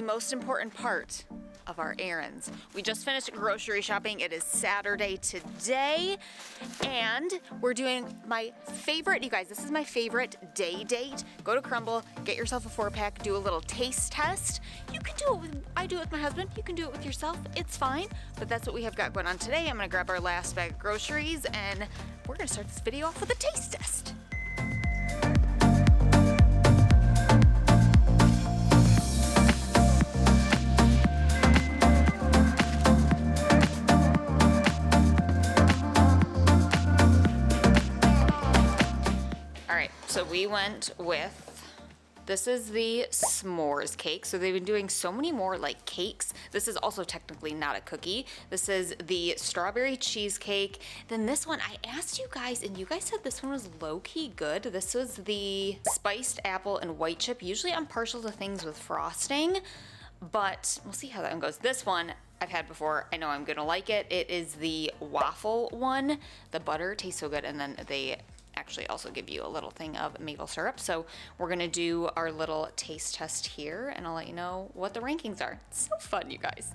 most important part of our errands. We just finished grocery shopping. It is Saturday today, and we're doing my favorite, you guys, this is my favorite day date. Go to Crumble, get yourself a 4-pack, do a little taste test. You can do it with, I do it with my husband, you can do it with yourself, it's fine. But that's what we have got going on today. I'm gonna grab our last bag of groceries, and we're gonna start this video off with a taste test. So we went with, this is the s'mores cake. So they've been doing so many more like cakes. This is also technically not a cookie. This is the strawberry cheesecake. Then this one, I asked you guys and you guys said this one was low-key good. This was the spiced apple and white chip. Usually I'm partial to things with frosting, but we'll see how that one goes. This one I've had before. I know I'm gonna like it. It is the waffle one. The butter tastes so good, and then they actually also give you a little thing of maple syrup. So we're gonna do our little taste test here, and I'll let you know what the rankings are. It's so fun, you guys.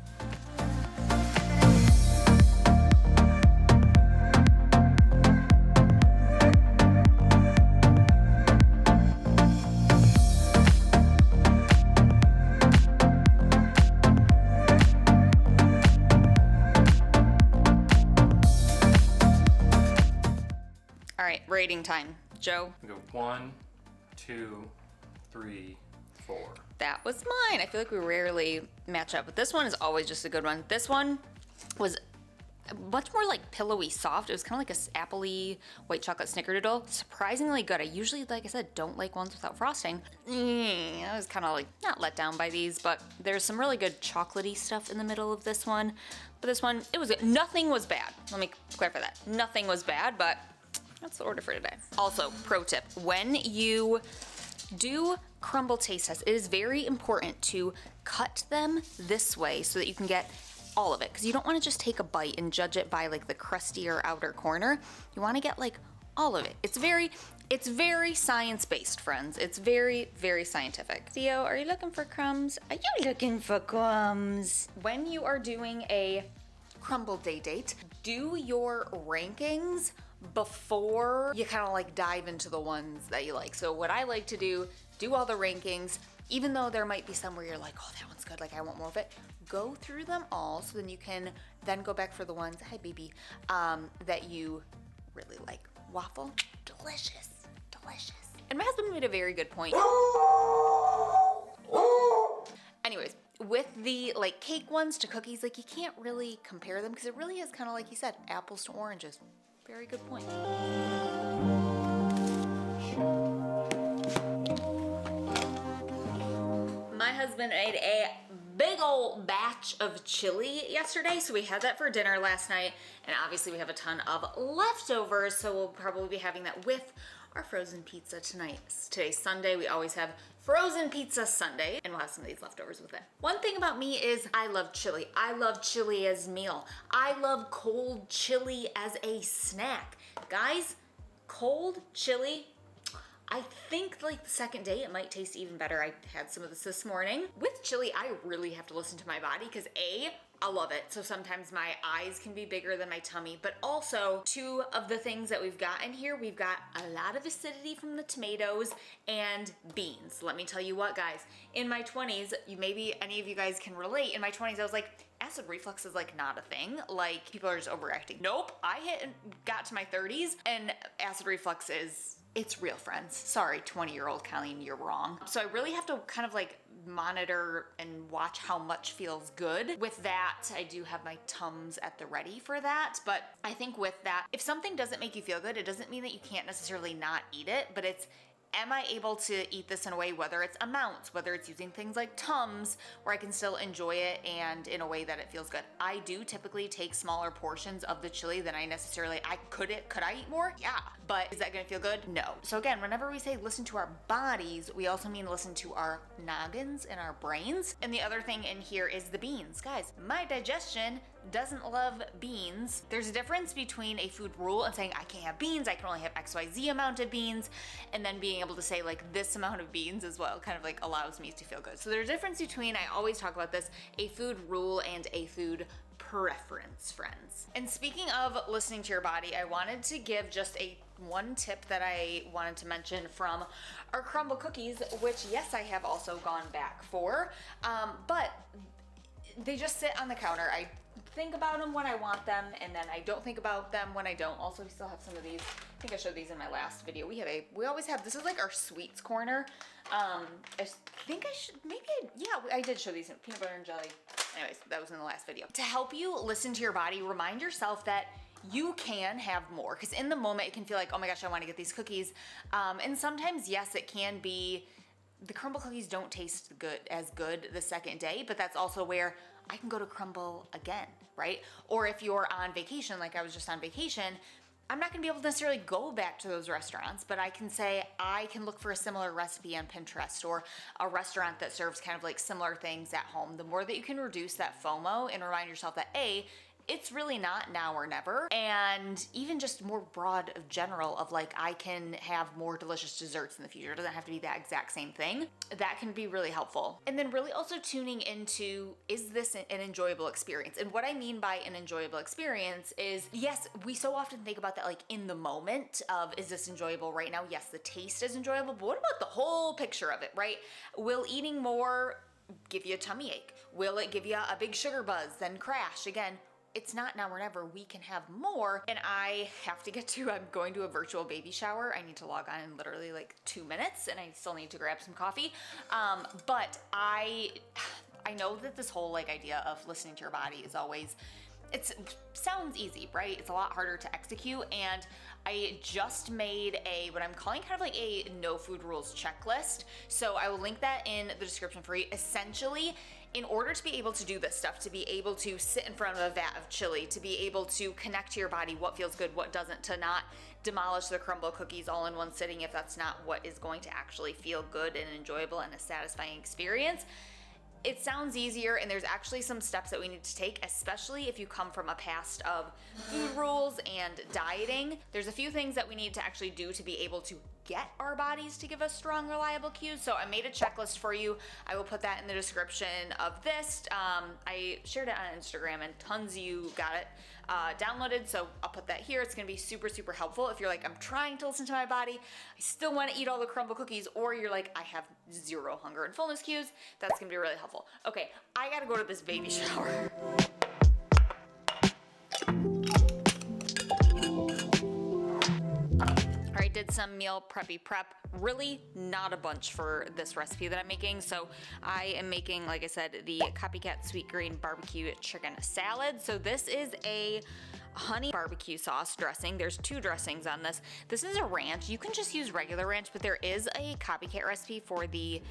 All right, rating time. Joe? Go 1, 2, 3, 4. That was mine. I feel like we rarely match up, but this one is always just a good one. This one was much more like pillowy soft. It was kind of like a appley white chocolate snickerdoodle. Surprisingly good. I usually, like I said, don't like ones without frosting. I was kind of like not let down by these, but there's some really good chocolatey stuff in the middle of this one. But this one, it was good. Nothing was bad. Let me clarify that. Nothing was bad, but that's the order for today. Also, pro tip, when you do crumble taste tests, it is very important to cut them this way so that you can get all of it, because you don't want to just take a bite and judge it by like the crustier outer corner. You want to get like all of it. It's very science-based, friends. It's very, very scientific. Theo, are you looking for crumbs? Are you looking for crumbs? When you are doing a crumble day date, do your rankings before you kind of like dive into the ones that you like. So what I like to do all the rankings, even though there might be some where you're like, oh, that one's good, like I want more of it. Go through them all so then you can then go back for the ones, hi baby, that you really like. Waffle, delicious, delicious. And my husband made a very good point. Anyways, with the like cake ones to cookies, like you can't really compare them because it really is kind of like he said, apples to oranges. Very good point. My husband made a big old batch of chili yesterday, so we had that for dinner last night, and obviously we have a ton of leftovers, so we'll probably be having that with our frozen pizza tonight. Today's Sunday, we always have frozen pizza Sunday, and we'll have some of these leftovers with it. One thing about me is I love chili. I love chili as a meal. I love cold chili as a snack. Guys, cold chili, I think like the second day it might taste even better. I had some of this morning. With chili, I really have to listen to my body because I love it. So sometimes my eyes can be bigger than my tummy, but also two of the things that we've got in here, we've got a lot of acidity from the tomatoes and beans. Let me tell you what, guys, in my 20s, maybe any of you guys can relate. In my 20s, I was like, acid reflux is like not a thing. Like people are just overacting. Nope, I got to my 30s and acid reflux it's real, friends. Sorry, 20-year-old Colleen, you're wrong. So I really have to kind of like monitor and watch how much feels good. With that, I do have my Tums at the ready for that. But I think with that, if something doesn't make you feel good, it doesn't mean that you can't necessarily not eat it, but it's, am I able to eat this in a way, whether it's amounts, whether it's using things like Tums, where I can still enjoy it and in a way that it feels good. I do typically take smaller portions of the chili than I necessarily, could I eat more? Yeah. But is that gonna feel good? No. So again, whenever we say listen to our bodies, we also mean listen to our noggins and our brains. And the other thing in here is the beans. Guys, my digestion doesn't love beans. There's a difference between a food rule and saying I can't have beans, I can only have XYZ amount of beans, and then being able to say like this amount of beans as well kind of like allows me to feel good. So there's a difference between, I always talk about this, a food rule and a food preference, friends. And speaking of listening to your body, I wanted to give just one tip that I wanted to mention from our crumble cookies, which yes, I have also gone back for, but they just sit on the counter. I think about them when I want them, and then I don't think about them when I don't. Also, we still have some of these. I think I showed these in my last video. We always have, this is like our sweets corner. I think I should, I did show these in peanut butter and jelly. Anyways, that was in the last video. To help you listen to your body, remind yourself that you can have more, because in the moment it can feel like, oh my gosh, I want to get these cookies. And sometimes, yes, it can be, the crumble cookies don't taste as good the second day, but that's also where I can go to crumble again, right? Or if you're on vacation, like I was just on vacation, I'm not gonna be able to necessarily go back to those restaurants, but I can say I can look for a similar recipe on Pinterest or a restaurant that serves kind of like similar things at home. The more that you can reduce that FOMO and remind yourself that it's really not now or never, and even just more broad of general of like, I can have more delicious desserts in the future. It doesn't have to be that exact same thing. That can be really helpful. And then really also tuning into, is this an enjoyable experience? And what I mean by an enjoyable experience is, yes, we so often think about that like in the moment of, is this enjoyable right now? Yes, the taste is enjoyable, but what about the whole picture of it, right? Will eating more give you a tummy ache? Will it give you a big sugar buzz, then crash? Again, it's not now or never. We can have more. And I have to I'm going to a virtual baby shower. I need to log on in literally like 2 minutes, and I still need to grab some coffee. But I know that this whole like idea of listening to your body is always, it sounds easy, right? It's a lot harder to execute. And I just made what I'm calling kind of like a no food rules checklist. So I will link that in the description for you. Essentially, in order to be able to do this stuff, to be able to sit in front of a vat of chili, to be able to connect to your body, what feels good, what doesn't, to not demolish the crumble cookies all in one sitting if that's not what is going to actually feel good and enjoyable and a satisfying experience. It sounds easier, and there's actually some steps that we need to take, especially if you come from a past of food rules and dieting. There's a few things that we need to actually do to be able to get our bodies to give us strong, reliable cues. So I made a checklist for you. I will put that in the description of this. I shared it on Instagram, and tons of you got it downloaded, so I'll put that here. It's gonna be super, super helpful if you're like, I'm trying to listen to my body, I still wanna eat all the crumble cookies, or you're like, I have zero hunger and fullness cues. That's gonna be really helpful. Okay, I gotta go to this baby shower. I did some meal preppy prep, really not a bunch for this recipe that I'm making. So I am making, like I said, the copycat sweet green barbecue chicken salad. So this is a honey barbecue sauce dressing. There's 2 dressings on this. This is a ranch. You can just use regular ranch, but there is a copycat recipe for the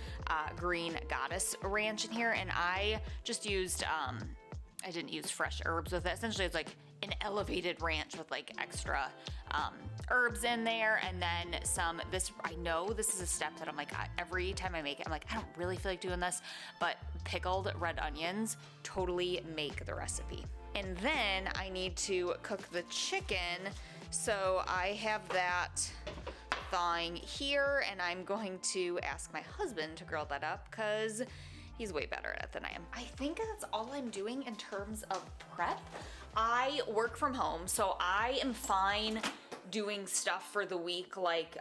green goddess ranch in here. And I just used, I didn't use fresh herbs with it. Essentially, it's like an elevated ranch with like extra herbs in there, and then some, I know this is a step that I'm like, every time I make it, I'm like, I don't really feel like doing this, but pickled red onions totally make the recipe. And then I need to cook the chicken. So I have that thawing here, and I'm going to ask my husband to grill that up because he's way better at it than I am. I think that's all I'm doing in terms of prep. I work from home, so I am fine doing stuff for the week, like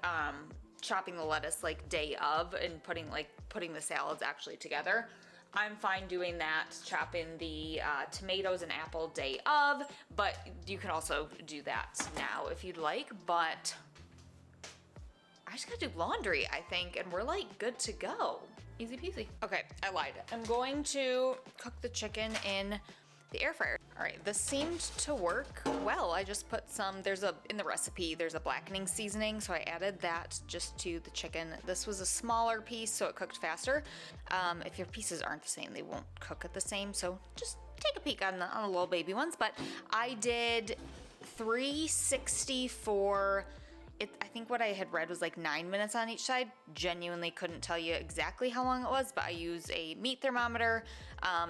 chopping the lettuce like day of and putting the salads actually together. I'm fine doing that, chopping the tomatoes and apple day of, but you can also do that now if you'd like, but I just gotta do laundry, I think, and we're like good to go. Easy peasy. Okay, I lied. I'm going to cook the chicken in the air fryer. All right, this seemed to work well. I just put some, in the recipe, there's a blackening seasoning, so I added that just to the chicken. This was a smaller piece, so it cooked faster. If your pieces aren't the same, they won't cook it the same, so just take a peek on the little baby ones. But I did 360 for I think what I had read was like 9 minutes on each side. Genuinely couldn't tell you exactly how long it was, but I use a meat thermometer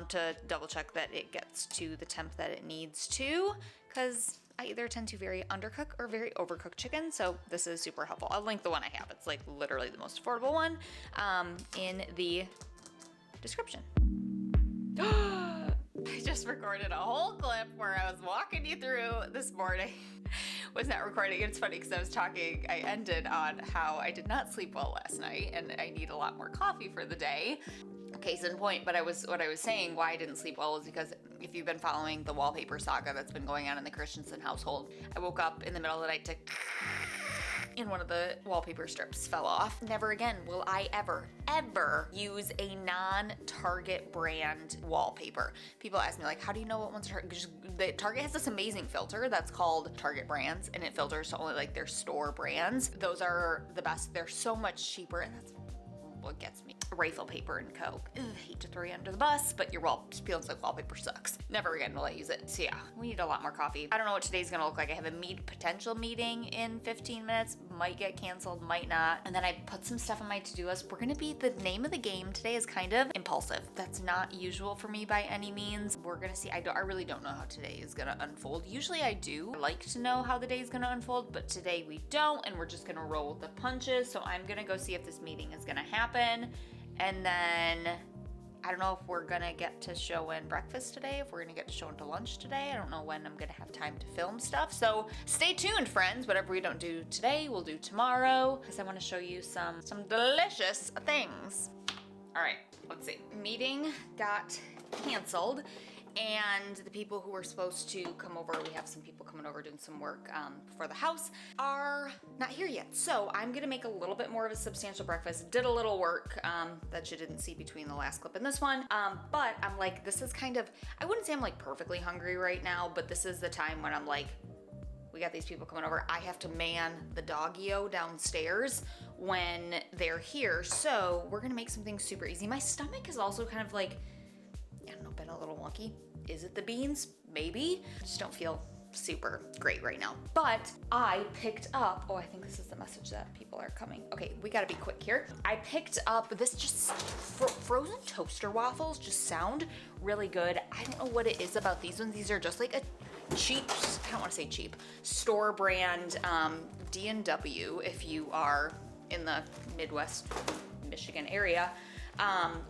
to double check that it gets to the temp that it needs to, because I either tend to very undercook or very overcook chicken, so this is super helpful. I'll link the one I have. It's like literally the most affordable one in the description. I just recorded a whole clip where I was walking you through this morning. Was not recording. It's funny because I ended on how I did not sleep well last night and I need a lot more coffee for the day. Case in point, but what I was saying why I didn't sleep well was because if you've been following the wallpaper saga that's been going on in the Christensen household, I woke up in the middle of the night to and one of the wallpaper strips fell off. Never again will I ever use a non-Target brand wallpaper. People ask me like, how do you know what one's Target? Target has this amazing filter that's called Target brands, and it filters to only like their store brands. Those are the best. They're so much cheaper, and that's what gets me. Rifle paper and Coke. Ugh, hate to throw you under the bus, but your peeling silk wallpaper sucks. Never again will I use it. So yeah, we need a lot more coffee. I don't know what today's gonna look like. I have a potential meeting in 15 minutes. Might get canceled, might not. And then I put some stuff on my to-do list. The name of the game today is kind of impulsive. That's not usual for me by any means. We're gonna see. I really don't know how today is gonna unfold. Usually I do like to know how the day is gonna unfold, but today we don't, and we're just gonna roll with the punches. So I'm gonna go see if this meeting is gonna happen. And then I don't know if we're gonna get to show in breakfast today, if we're gonna get to show into lunch today. I don't know when I'm gonna have time to film stuff. So stay tuned, friends. Whatever we don't do today, we'll do tomorrow, because I wanna show you some delicious things. All right, let's see. Meeting got canceled. And the people who were supposed to come over, we have some people coming over doing some work for the house, are not here yet. So I'm gonna make a little bit more of a substantial breakfast. Did a little work that you didn't see between the last clip and this one. But I'm like, this is kind of, I wouldn't say I'm like perfectly hungry right now, but this is the time when I'm like, we got these people coming over. I have to man the doggy-o downstairs when they're here. So we're gonna make something super easy. My stomach is also kind of like, I don't know, been a little wonky. Is it the beans? Maybe. I just don't feel super great right now. But I picked up, I think this is the message that people are coming. Okay, we gotta be quick here. I picked up this frozen toaster waffles just sound really good. I don't know what it is about these ones. These are just like a cheap, I don't wanna say cheap, store brand D&W if you are in the Midwest, Michigan area.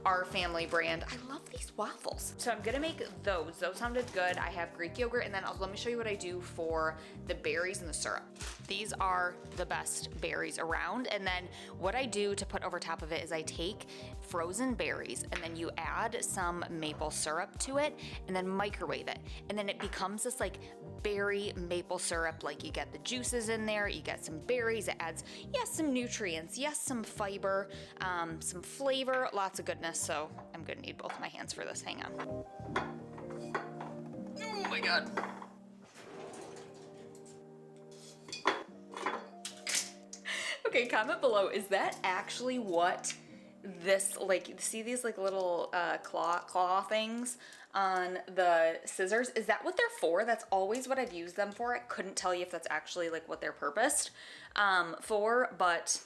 Our family brand. I love these waffles. So I'm gonna make those. Those sounded good. I have Greek yogurt, and then let me show you what I do for the berries and the syrup. These are the best berries around. And then what I do to put over top of it is I take frozen berries and then you add some maple syrup to it and then microwave it. And then it becomes this like berry maple syrup. Like you get the juices in there, you get some berries, it adds, yes, some nutrients, yes, some fiber, some flavor, lots of goodness. So I'm gonna need both my hands for this. Hang on. Oh my God. Okay, comment below, is that actually what this, like, see these like little claw things on the scissors? Is that what they're for? That's always what I've used them for. I couldn't tell you if that's actually like what they're purposed for, but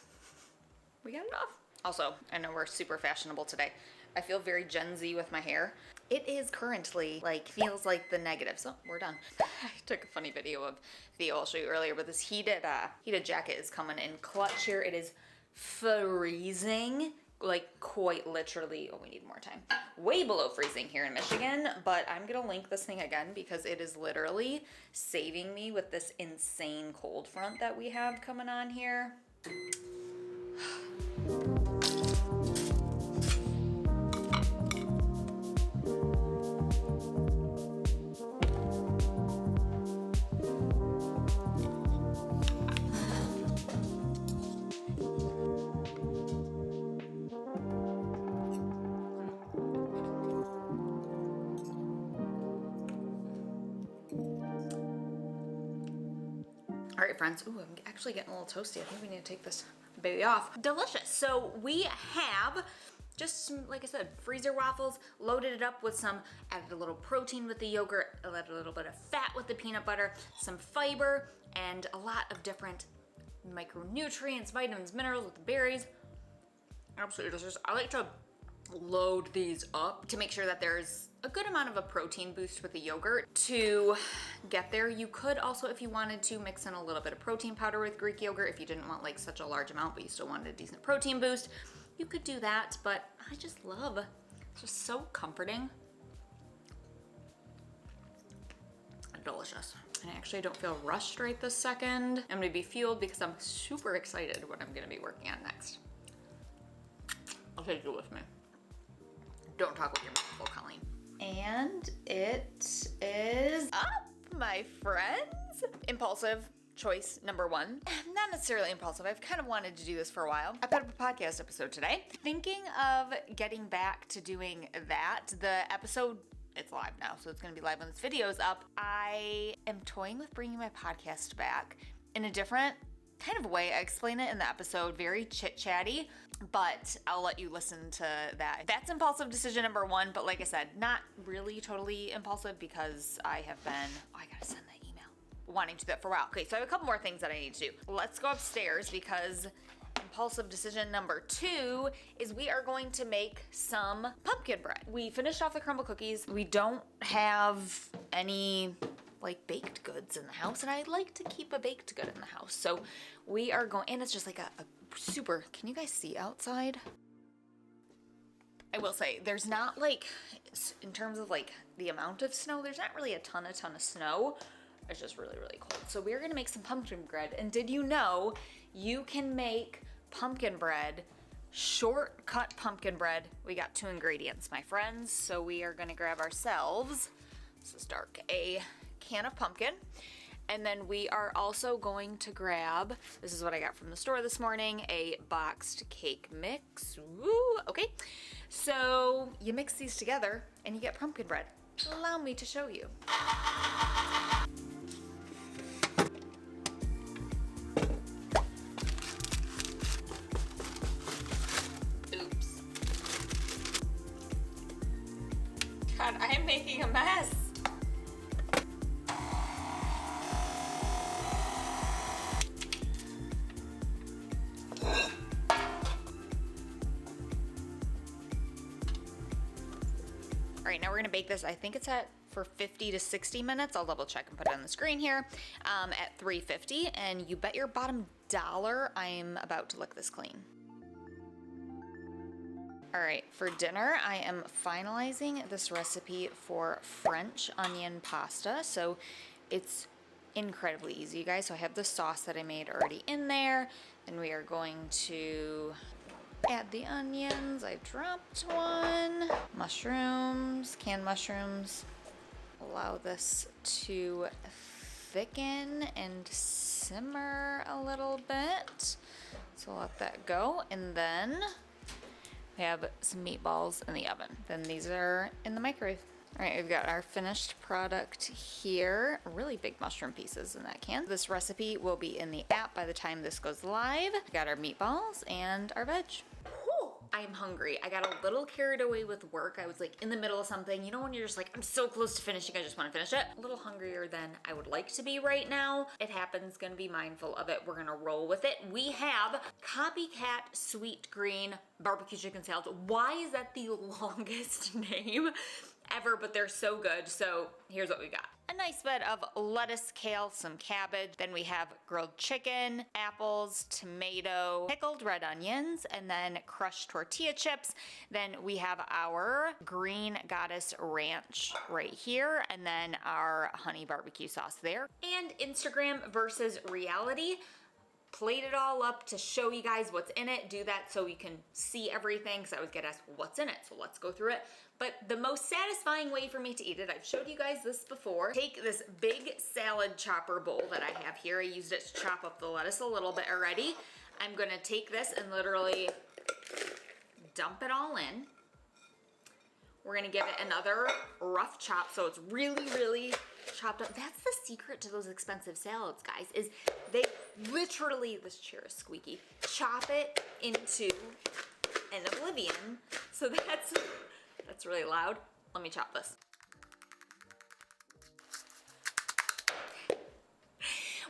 we got it off. Also, I know we're super fashionable today. I feel very Gen Z with my hair. It is currently like, feels like the negative. So we're done. I took a funny video of Theo, I'll show you earlier, but this heated jacket is coming in clutch here. It is freezing, like quite literally, we need more time. Way below freezing here in Michigan, but I'm gonna link this thing again because it is literally saving me with this insane cold front that we have coming on here. All right, friends. Ooh, I'm actually getting a little toasty. I think we need to take this baby off. Delicious. So we have just some, like I said, freezer waffles, loaded it up with some, added a little protein with the yogurt, added a little bit of fat with the peanut butter, some fiber, and a lot of different micronutrients, vitamins, minerals with the berries. Absolutely delicious. I like to load these up to make sure that there's a good amount of a protein boost with the yogurt to get there. You could also, if you wanted to, mix in a little bit of protein powder with Greek yogurt if you didn't want like such a large amount, but you still wanted a decent protein boost. You could do that, but I just love, it's just so comforting. Delicious. And I actually don't feel rushed right this second. I'm gonna be fueled because I'm super excited what I'm gonna be working on next. I'll take you with me. Don't talk with your mouth full, Colleen. And it is up, my friends. Impulsive choice number 1. Not necessarily impulsive. I've kind of wanted to do this for a while. I put up a podcast episode today. Thinking of getting back to doing that. The episode, it's live now, so it's going to be live when this video is up. I am toying with bringing my podcast back in a different kind of way. I explain it in the episode, very chit-chatty, but I'll let you listen to that. That's impulsive decision number 1, but like I said, not really totally impulsive because I have been, I gotta send that email, wanting to do that for a while. Okay, so I have a couple more things that I need to do. Let's go upstairs because impulsive decision number 2 is we are going to make some pumpkin bread. We finished off the crumble cookies. We don't have any like baked goods in the house, and I like to keep a baked good in the house. So we are going, and it's just like a super, can you guys see outside? I will say there's not like, in terms of like the amount of snow, there's not really a ton of snow. It's just really, really cold. So we're gonna make some pumpkin bread. And did you know you can make pumpkin bread, shortcut pumpkin bread? We got 2 ingredients, my friends. So we are gonna grab ourselves, this is dark, a can of pumpkin. And then we are also going to grab, this is what I got from the store this morning, a boxed cake mix. Woo, okay. So you mix these together and you get pumpkin bread. Allow me to show you. Oops. God, I am making a mess. All right, now we're gonna bake this. I think it's at for 50 to 60 minutes. I'll double check and put it on the screen here at 350. And you bet your bottom dollar I'm about to lick this clean. All right, for dinner, I am finalizing this recipe for French onion pasta. So it's incredibly easy, you guys. So I have the sauce that I made already in there. And we are going to add the onions. I dropped one. Mushrooms, canned mushrooms. Allow this to thicken and simmer a little bit. So let that go. And then we have some meatballs in the oven. Then these are in the microwave. All right, we've got our finished product here. Really big mushroom pieces in that can. This recipe will be in the app by the time this goes live. We got our meatballs and our veg. Whew, I'm hungry. I got a little carried away with work. I was like in the middle of something. You know when you're just like, I'm so close to finishing, I just want to finish it. A little hungrier than I would like to be right now. It happens, gonna be mindful of it. We're gonna roll with it. We have Copycat Sweet Green Barbecue Chicken Salad. Why is that the longest name ever, but they're so good. So here's what we got. A nice bed of lettuce, kale, some cabbage. Then we have grilled chicken, apples, tomato, pickled red onions, and then crushed tortilla chips. Then we have our Green Goddess Ranch right here, and then our honey barbecue sauce there. And Instagram versus reality. Played it all up to show you guys what's in it. Do that so you can see everything, because I always get asked what's in it. So let's go through it. But the most satisfying way for me to eat it, I've showed you guys this before. Take this big salad chopper bowl that I have here. I used it to chop up the lettuce a little bit already. I'm gonna take this and literally dump it all in. We're gonna give it another rough chop so it's really, really chopped up. That's the secret to those expensive salads, guys, is they literally, this chair is squeaky, chop it into an oblivion. So that's really loud. Let me chop this.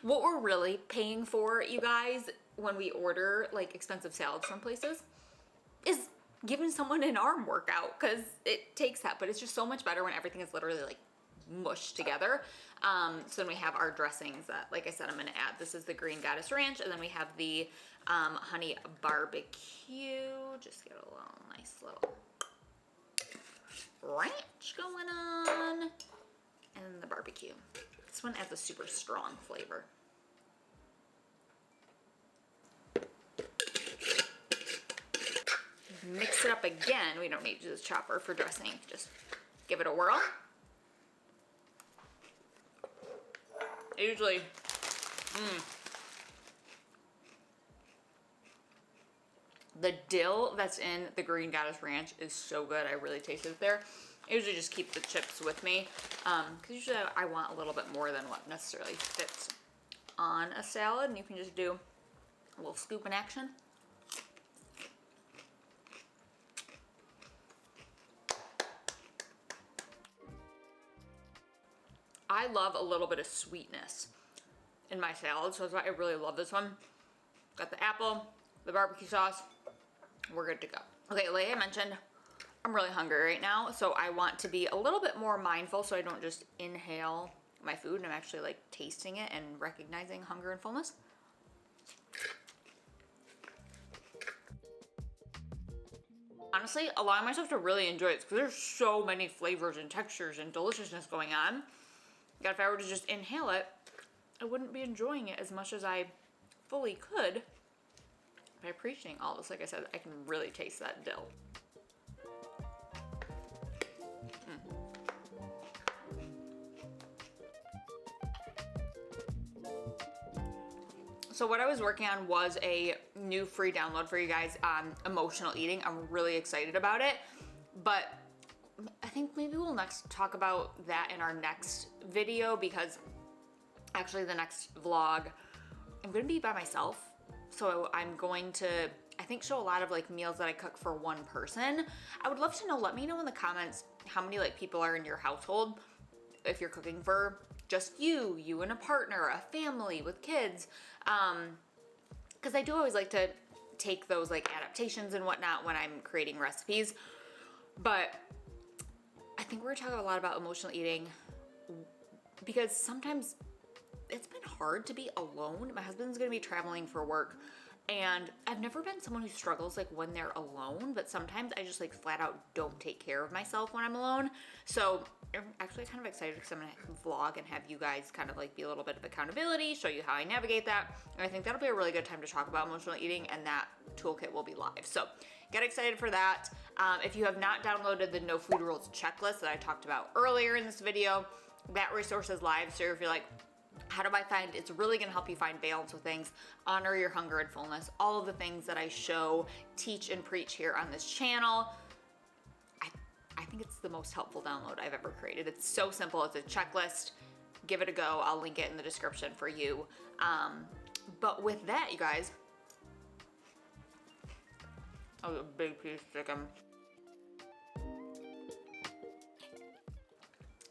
What we're really paying for, you guys, when we order like expensive salads from places is giving someone an arm workout, because it takes that, but it's just so much better when everything is literally like mushed together. So then we have our dressings that, like I said, I'm gonna add. This is the Green Goddess Ranch, and then we have the honey barbecue. Just get a little nice little ranch going on, and the barbecue. This one adds a super strong flavor. Mix it up again. We don't need to use the chopper for dressing. Just give it a whirl. Usually, the dill that's in the Green Goddess Ranch is so good. I really tasted it there. I usually just keep the chips with me, because usually I want a little bit more than what necessarily fits on a salad, and you can just do a little scoop in action. I love a little bit of sweetness in my salad, so that's why I really love this one. Got the apple, the barbecue sauce, we're good to go. Okay, like I mentioned, I'm really hungry right now, so I want to be a little bit more mindful so I don't just inhale my food, and I'm actually like tasting it and recognizing hunger and fullness. Honestly, allowing myself to really enjoy it, because there's so many flavors and textures and deliciousness going on. God, if I were to just inhale it, I wouldn't be enjoying it as much as I fully could. By appreciating all this, like I said, I can really taste that dill. So what I was working on was a new free download for you guys on emotional eating. I'm really excited about it, but I think maybe we'll next talk about that in our next video, because actually the next vlog, I'm gonna be by myself. So I'm going to, I think, show a lot of like meals that I cook for one person. I would love to know, let me know in the comments how many like people are in your household, if you're cooking for just you and a partner, a family with kids. Because I do always like to take those like adaptations and whatnot when I'm creating recipes. But I think we're talking a lot about emotional eating, because sometimes it's been hard to be alone. My husband's gonna be traveling for work, and I've never been someone who struggles like when they're alone, but sometimes I just like flat out don't take care of myself when I'm alone. So I'm actually kind of excited because I'm gonna vlog and have you guys kind of like be a little bit of accountability, show you how I navigate that. And I think that'll be a really good time to talk about emotional eating, and that toolkit will be live. So get excited for that. If you have not downloaded the No Food Rules checklist that I talked about earlier in this video, that resource is live. So if you're like, how do I find, it's really gonna help you find balance with things, honor your hunger and fullness, all of the things that I show, teach, and preach here on this channel. I think it's the most helpful download I've ever created. It's so simple, it's a checklist. Give it a go, I'll link it in the description for you. But with that, you guys, that was a big piece of chicken.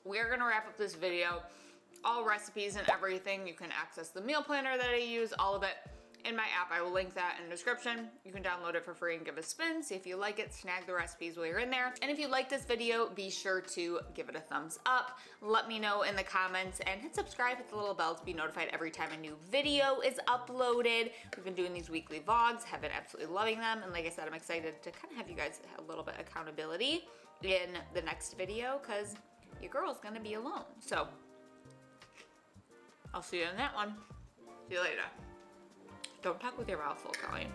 We're gonna wrap up this video. All recipes and everything, you can access the meal planner that I use, all of it in my app. I will link that in the description. You can download it for free and give it a spin, see if you like it, snag the recipes while you're in there. And if you like this video, be sure to give it a thumbs up. Let me know in the comments, and hit subscribe, hit the little bell to be notified every time a new video is uploaded. We've been doing these weekly vlogs, have been absolutely loving them. And like I said, I'm excited to kind of have you guys have a little bit of accountability in the next video, because your girl's gonna be alone. So I'll see you in that one. See you later. Don't talk with your mouth full, Colleen.